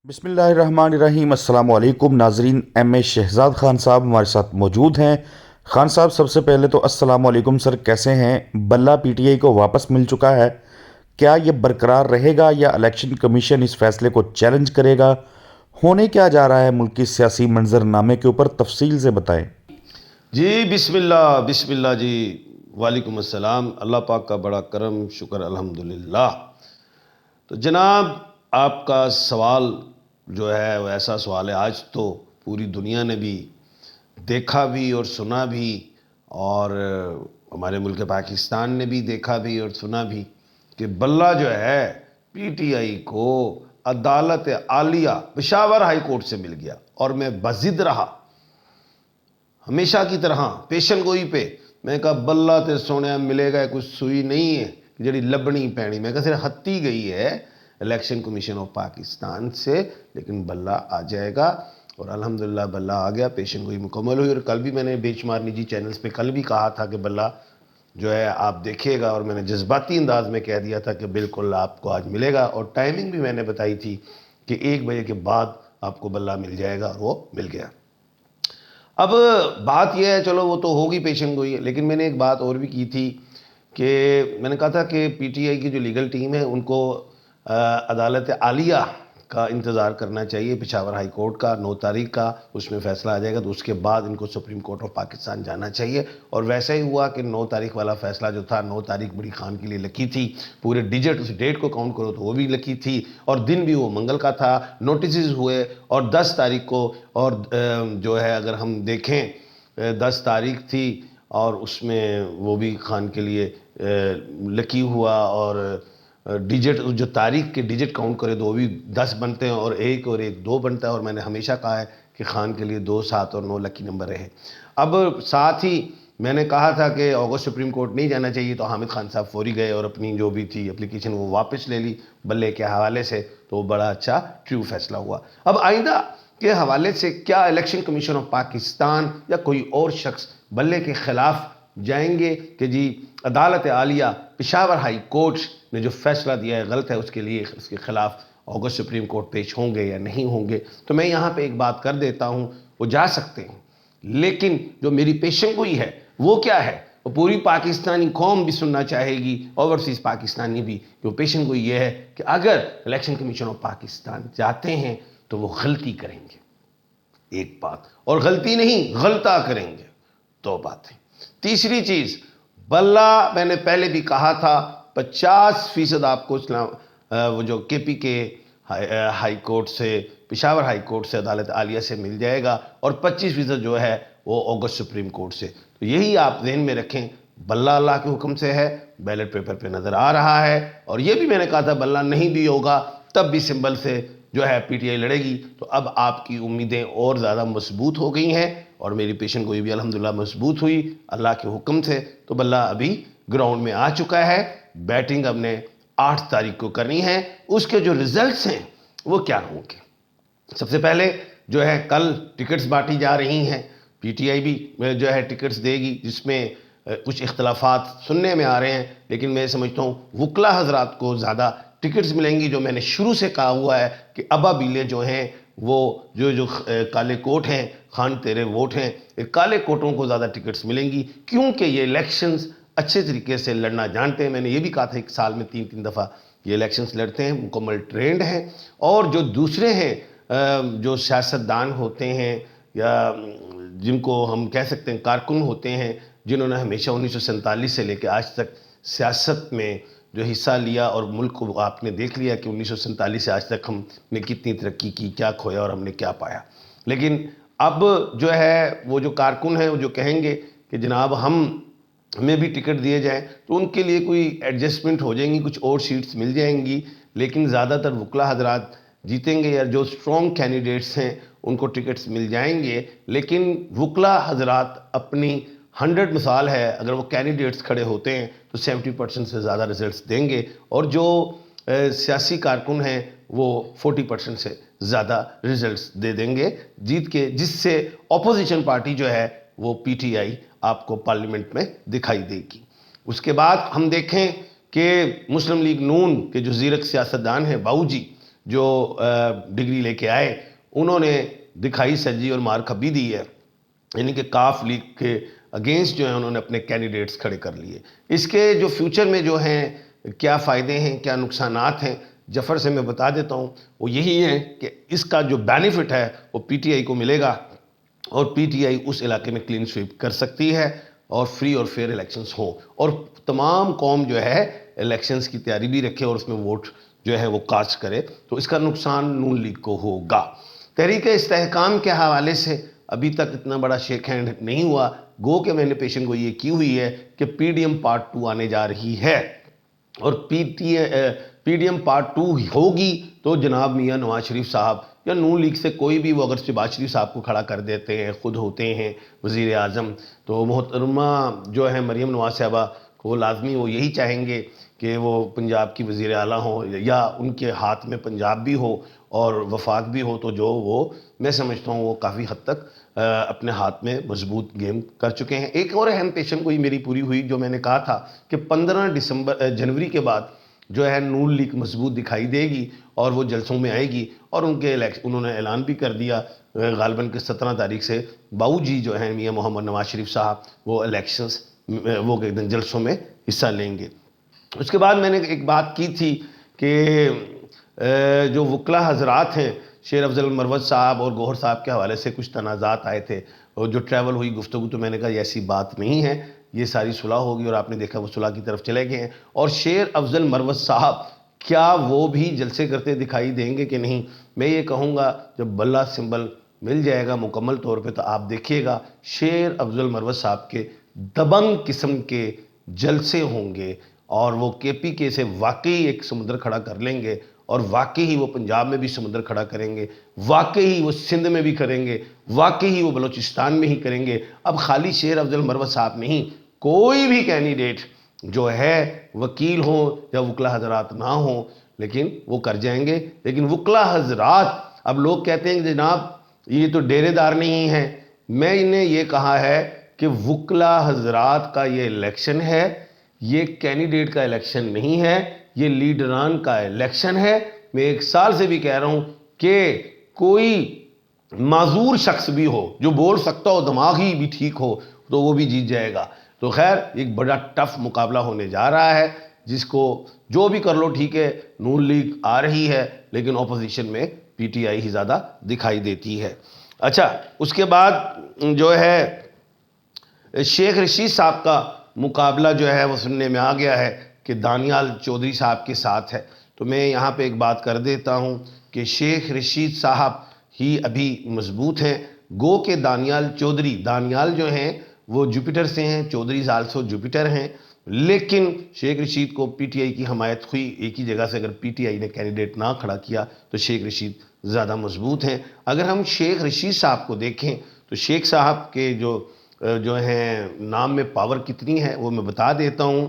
بسم اللہ الرحمن الرحیم۔ السلام علیکم ناظرین، ایم اے شہزاد خان صاحب ہمارے ساتھ موجود ہیں۔ خان صاحب، سب سے پہلے تو السلام علیکم سر، کیسے ہیں؟ بلہ پی ٹی آئی کو واپس مل چکا ہے، کیا یہ برقرار رہے گا یا الیکشن کمیشن اس فیصلے کو چیلنج کرے گا؟ ہونے کیا جا رہا ہے ملک کی سیاسی منظرنامے کے اوپر تفصیل سے بتائیں۔ جی بسم اللہ جی، وعلیکم السلام۔ اللہ پاک کا بڑا کرم، شکر الحمدللہ۔ تو جناب، آپ کا سوال جو ہے وہ ایسا سوال ہے، آج تو پوری دنیا نے بھی دیکھا بھی اور سنا بھی، اور ہمارے ملک پاکستان نے بھی دیکھا بھی اور سنا بھی کہ بلہ جو ہے پی ٹی آئی کو عدالت عالیہ پشاور ہائی کورٹ سے مل گیا، اور میں بضد رہا ہمیشہ کی طرح پیشن گوئی پہ۔ میں کہا بلہ تے سونے ملے گا، کچھ سوئی نہیں ہے جڑی لبنی پینی۔ میں کہا صرف ہتی گئی ہے الیکشن کمیشن آف پاکستان سے، لیکن بلہ آ جائے گا، اور الحمدللہ بلہ آ گیا، پیشن گوئی مکمل ہوئی۔ اور کل بھی میں نے بے شمار نجی چینلز پہ کل بھی کہا تھا کہ بلہ جو ہے آپ دیکھیے گا، اور میں نے جذباتی انداز میں کہہ دیا تھا کہ بالکل آپ کو آج ملے گا، اور ٹائمنگ بھی میں نے بتائی تھی کہ 1 بجے کے بعد آپ کو بلہ مل جائے گا، اور وہ مل گیا۔ اب بات یہ ہے، چلو وہ تو ہوگی پیشن گوئی، لیکن میں نے ایک بات اور بھی کی تھی کہ میں نے کہا تھا کہ پی ٹی آئی کی جو لیگل ٹیم ہے ان کو عدالت عالیہ کا انتظار کرنا چاہیے، پشاور ہائی کورٹ کا 9 تاریخ کا اس میں فیصلہ آ جائے گا، تو اس کے بعد ان کو سپریم کورٹ آف پاکستان جانا چاہیے۔ اور ویسا ہی ہوا کہ 9 تاریخ والا فیصلہ جو تھا، 9 تاریخ بڑی خان کے لیے لکی تھی، پورے ڈیجٹ اس ڈیٹ کو کاؤنٹ کرو تو وہ بھی لکی تھی، اور دن بھی وہ منگل کا تھا، نوٹسز ہوئے، اور 10 تاریخ کو، اور جو ہے اگر ہم دیکھیں 10 تاریخ تھی، اور اس میں وہ بھی خان کے لیے لکی ہوا، اور ڈیجٹ جو تاریخ کے ڈیجٹ کاؤنٹ کرے تو وہ بھی 10 بنتے ہیں، اور ایک 2 بنتا ہے، اور میں نے ہمیشہ کہا ہے کہ خان کے لیے 2، 7 اور 9 لکی نمبر رہے۔ اب ساتھ ہی میں نے کہا تھا کہ اگست سپریم کورٹ نہیں جانا چاہیے، تو حامد خان صاحب فوری گئے اور اپنی جو بھی تھی اپلیکیشن وہ واپس لے لی بلے کے حوالے سے، تو وہ بڑا اچھا ٹریو فیصلہ ہوا۔ اب آئندہ کے حوالے سے کیا الیکشن کمیشن آف پاکستان یا کوئی اور شخص بلے کے خلاف جائیں گے کہ جی عدالت عالیہ پشاور ہائی کورٹ نے جو فیصلہ دیا ہے غلط ہے، اس کے لیے اس کے خلاف اگست سپریم کورٹ پیش ہوں گے یا نہیں ہوں گے؟ تو میں یہاں پہ ایک بات کر دیتا ہوں، وہ جا سکتے ہیں، لیکن جو میری پیشن گوئی ہے وہ کیا ہے، وہ پوری پاکستانی قوم بھی سننا چاہے گی، اوورسیز پاکستانی بھی، جو پیشن گوئی یہ ہے کہ اگر الیکشن کمیشن آف پاکستان جاتے ہیں تو وہ غلطی کریں گے، ایک بات، اور غلطی نہیں غلطہ کریں گے، 2 باتیں۔ تیسری چیز، بلہ میں نے پہلے بھی کہا تھا 50% آپ کو وہ جو کے پی کے ہائی کورٹ سے، پشاور ہائی کورٹ سے، عدالت عالیہ سے مل جائے گا، اور 25% جو ہے وہ اگست سپریم کورٹ سے۔ تو یہی آپ ذہن میں رکھیں، بلہ اللہ کے حکم سے ہے، بیلٹ پیپر پہ نظر آ رہا ہے، اور یہ بھی میں نے کہا تھا بلہ نہیں بھی ہوگا تب بھی سمبل سے جو ہے پی ٹی آئی لڑے گی۔ تو اب آپ کی امیدیں اور زیادہ مضبوط ہو گئی ہیں، اور میری پیشن گوئی بھی الحمدللہ مضبوط ہوئی اللہ کے حکم سے۔ تو بلہ ابھی گراؤنڈ میں آ چکا ہے، بیٹنگ اب نے 8 تاریخ کو کرنی ہے۔ اس کے جو ریزلٹس ہیں وہ کیا ہوں گے؟ سب سے پہلے جو ہے کل ٹکٹس بانٹی جا رہی ہیں، پی ٹی آئی بھی جو ہے ٹکٹس دے گی، جس میں کچھ اختلافات سننے میں آ رہے ہیں، لیکن میں سمجھتا ہوں وکلا حضرات کو زیادہ ٹکٹس ملیں گی۔ جو میں نے شروع سے کہا ہوا ہے کہ ابا بیلے جو ہیں، وہ جو کالے کوٹ ہیں، خان تیرے ووٹ ہیں، کالے کوٹوں کو زیادہ ٹکٹس ملیں گی، کیونکہ یہ الیکشنز اچھے طریقے سے لڑنا جانتے ہیں۔ میں نے یہ بھی کہا تھا 1 سال میں 3 دفعہ یہ الیکشنز لڑتے ہیں، مکمل ٹرینڈ ہیں۔ اور جو دوسرے ہیں، جو سیاستدان ہوتے ہیں، یا جن کو ہم کہہ سکتے ہیں کارکن ہوتے ہیں، جنہوں نے ہمیشہ 1947 سے لے کے آج تک سیاست میں جو حصہ لیا، اور ملک کو آپ نے دیکھ لیا کہ 1947 سے آج تک ہم نے کتنی ترقی کی، کیا کھویا اور ہم نے کیا پایا۔ لیکن اب جو ہے وہ جو کارکن ہیں، وہ جو کہیں گے کہ جناب ہمیں بھی ٹکٹ دیے جائیں، تو ان کے لیے کوئی ایڈجسٹمنٹ ہو جائیں گی، کچھ اور سیٹس مل جائیں گی، لیکن زیادہ تر وکلا حضرات جیتیں گے، یا جو سٹرونگ کینڈیڈیٹس ہیں ان کو ٹکٹس مل جائیں گے۔ لیکن وکلا حضرات اپنی 100 مثال ہے، اگر وہ کینڈیڈیٹس کھڑے ہوتے ہیں تو 70% سے زیادہ ریزلٹس دیں گے، اور جو سیاسی کارکن ہیں وہ 40% سے زیادہ ریزلٹس دے دیں گے جیت کے، جس سے اپوزیشن پارٹی جو ہے وہ پی ٹی آئی آپ کو پارلیمنٹ میں دکھائی دے گی۔ اس کے بعد ہم دیکھیں کہ مسلم لیگ نون کے جو زیرک سیاستدان ہیں باؤ جی، جو ڈگری لے کے آئے انہوں نے دکھائی سجی اور مار کھبی دی ہے، یعنی کہ کاف لیگ کے اگینسٹ جو ہیں انہوں نے اپنے کینڈیڈیٹس کھڑے کر لیے۔ اس کے جو فیوچر میں جو ہیں کیا فائدے ہیں، کیا نقصانات ہیں، جفر سے میں بتا دیتا ہوں۔ وہ یہی ہے کہ اس کا جو بینیفٹ ہے وہ پی ٹی آئی کو ملے گا، اور پی ٹی آئی اس علاقے میں کلین سویپ کر سکتی ہے اور فری اور فیئر الیکشنز ہوں، اور تمام قوم جو ہے الیکشنز کی تیاری بھی رکھے اور اس میں ووٹ جو ہے وہ کاسٹ کرے۔ تو اس کا نقصان نون لیگ کو ہوگا۔ تحریک استحکام کے حوالے سے ابھی تک اتنا بڑا شیک ہینڈ نہیں ہوا، گو کہ میں نے پیشن گوئی یہ کی ہوئی ہے کہ پی ڈی ایم پارٹ 2 آنے جا رہی ہے، اور پی ڈی ایم پارٹ 2 ہوگی تو جناب میاں نواز شریف صاحب یا نون لیگ سے کوئی بھی، وہ اگر شہباز شریف صاحب کو کھڑا کر دیتے ہیں، خود ہوتے ہیں وزیر اعظم، تو محترمہ جو ہے مریم نواز صاحبہ کو لازمی وہ یہی چاہیں گے کہ وہ پنجاب کی وزیر اعلیٰ ہوں، یا ان کے ہاتھ میں پنجاب بھی ہو اور وفاق بھی ہو، تو جو وہ میں سمجھتا ہوں وہ کافی حد تک اپنے ہاتھ میں مضبوط گیم کر چکے ہیں۔ ایک اور اہم پیشن گوئی میری پوری ہوئی، جو میں نے کہا تھا کہ 15 جنوری کے بعد جو ہے نون لیگ مضبوط دکھائی دے گی اور وہ جلسوں میں آئے گی، اور انہوں نے اعلان بھی کر دیا غالباً کہ 17 تاریخ سے باؤ جی جو ہیں میاں محمد نواز شریف صاحب وہ الیکشنز وہ جلسوں میں حصہ لیں گے۔ اس کے بعد میں نے ایک بات کی تھی کہ جو وکلا حضرات ہیں، شیر افضل مروت صاحب اور گوہر صاحب کے حوالے سے کچھ تنازعات آئے تھے، اور جو ٹریول ہوئی گفتگو، تو میں نے کہا یہ ایسی بات نہیں ہے، یہ ساری صلح ہوگی، اور آپ نے دیکھا وہ صلح کی طرف چلے گئے ہیں۔ اور شیر افضل مروت صاحب کیا وہ بھی جلسے کرتے دکھائی دیں گے کہ نہیں؟ میں یہ کہوں گا جب بلہ سمبل مل جائے گا مکمل طور پہ تو آپ دیکھیے گا شیر افضل مروت صاحب کے دبنگ قسم کے جلسے ہوں گے، اور وہ کے پی کے سے واقعی ایک سمندر کھڑا کر لیں گے، اور واقعی ہی وہ پنجاب میں بھی سمندر کھڑا کریں گے، واقعی ہی وہ سندھ میں بھی کریں گے، واقعی ہی وہ بلوچستان میں ہی کریں گے۔ اب خالی شیر افضل مروت صاحب نہیں، کوئی بھی کینڈیڈیٹ جو ہے وکیل ہوں یا وکلا حضرات نہ ہوں، لیکن وہ کر جائیں گے۔ لیکن وکلا حضرات، اب لوگ کہتے ہیں کہ جناب یہ تو ڈیرے دار نہیں ہیں، میں انہیں یہ کہا ہے کہ وکلا حضرات کا یہ الیکشن ہے، یہ کینڈیڈیٹ کا الیکشن نہیں ہے، یہ لیڈران کا الیکشن ہے۔ میں ایک سال سے بھی کہہ رہا ہوں کہ کوئی معذور شخص بھی ہو جو بول سکتا ہو، دماغی بھی ٹھیک ہو، تو وہ بھی جیت جائے گا۔ تو خیر ایک بڑا ٹف مقابلہ ہونے جا رہا ہے، جس کو جو بھی کر لو ٹھیک ہے۔ نون لیگ آ رہی ہے لیکن اپوزیشن میں پی ٹی آئی ہی زیادہ دکھائی دیتی ہے۔ اچھا، اس کے بعد جو ہے شیخ رشید صاحب کا مقابلہ جو ہے وہ سننے میں آ گیا ہے کہ دانیال چودھری صاحب کے ساتھ ہے۔ تو میں یہاں پہ ایک بات کر دیتا ہوں کہ شیخ رشید صاحب ہی ابھی مضبوط ہیں، گو کہ دانیال چودھری، دانیال جو ہیں وہ جوپیٹر سے ہیں، چودھری آلسو جوپیٹر ہیں، لیکن شیخ رشید کو پی ٹی آئی کی حمایت ہوئی۔ ایک ہی جگہ سے اگر پی ٹی آئی نے کینڈیڈیٹ نہ کھڑا کیا تو شیخ رشید زیادہ مضبوط ہیں۔ اگر ہم شیخ رشید صاحب کو دیکھیں تو شیخ صاحب کے جو ہیں نام میں پاور کتنی ہے وہ میں بتا دیتا ہوں۔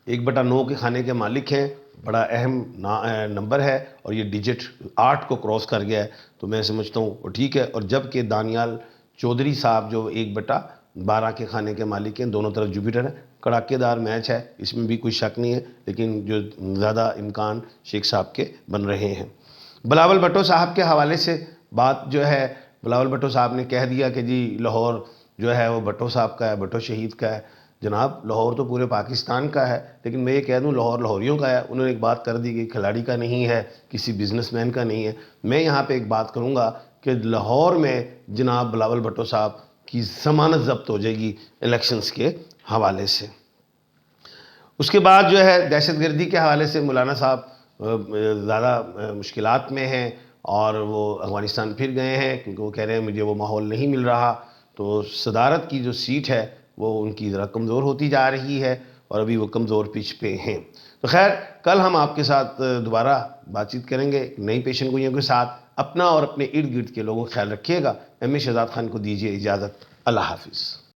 1/9 کے کھانے کے مالک ہیں، بڑا اہم نمبر ہے، اور یہ ڈیجٹ 8 کو کراس کر گیا ہے، تو میں سمجھتا ہوں وہ ٹھیک ہے۔ اور جبکہ دانیال چودھری صاحب جو 1/12 کے کھانے کے مالک ہیں، دونوں طرف جوپیٹر ہے، کڑاکے دار میچ ہے، اس میں بھی کوئی شک نہیں ہے، لیکن جو زیادہ امکان شیخ صاحب کے بن رہے ہیں۔ بلاول بھٹو صاحب کے حوالے سے بات جو ہے، بلاول بھٹو صاحب نے کہہ دیا کہ جی لاہور جو ہے وہ بھٹو صاحب کا ہے، بھٹو شہید کا ہے۔ جناب لاہور تو پورے پاکستان کا ہے، لیکن میں یہ کہہ دوں لاہور لاہوریوں کا ہے۔ انہوں نے ایک بات کر دی کہ کھلاڑی کا نہیں ہے، کسی بزنس مین کا نہیں ہے۔ میں یہاں پہ ایک بات کروں گا کہ لاہور میں جناب بلاول بھٹو صاحب کی ضمانت ضبط ہو جائے گی الیکشنز کے حوالے سے۔ اس کے بعد جو ہے دہشت گردی کے حوالے سے مولانا صاحب زیادہ مشکلات میں ہیں، اور وہ افغانستان پھر گئے ہیں کیونکہ وہ کہہ رہے ہیں مجھے وہ ماحول نہیں مل رہا۔ تو صدارت کی جو سیٹ ہے وہ ان کی ذرا کمزور ہوتی جا رہی ہے، اور ابھی وہ کمزور پچ پہ ہیں۔ تو خیر کل ہم آپ کے ساتھ دوبارہ بات چیت کریں گے نئی پیشن گوئیوں کے ساتھ۔ اپنا اور اپنے ارد گرد کے لوگوں کا خیال رکھیے گا۔ ایم اے شہزاد خان کو دیجیے اجازت۔ اللہ حافظ۔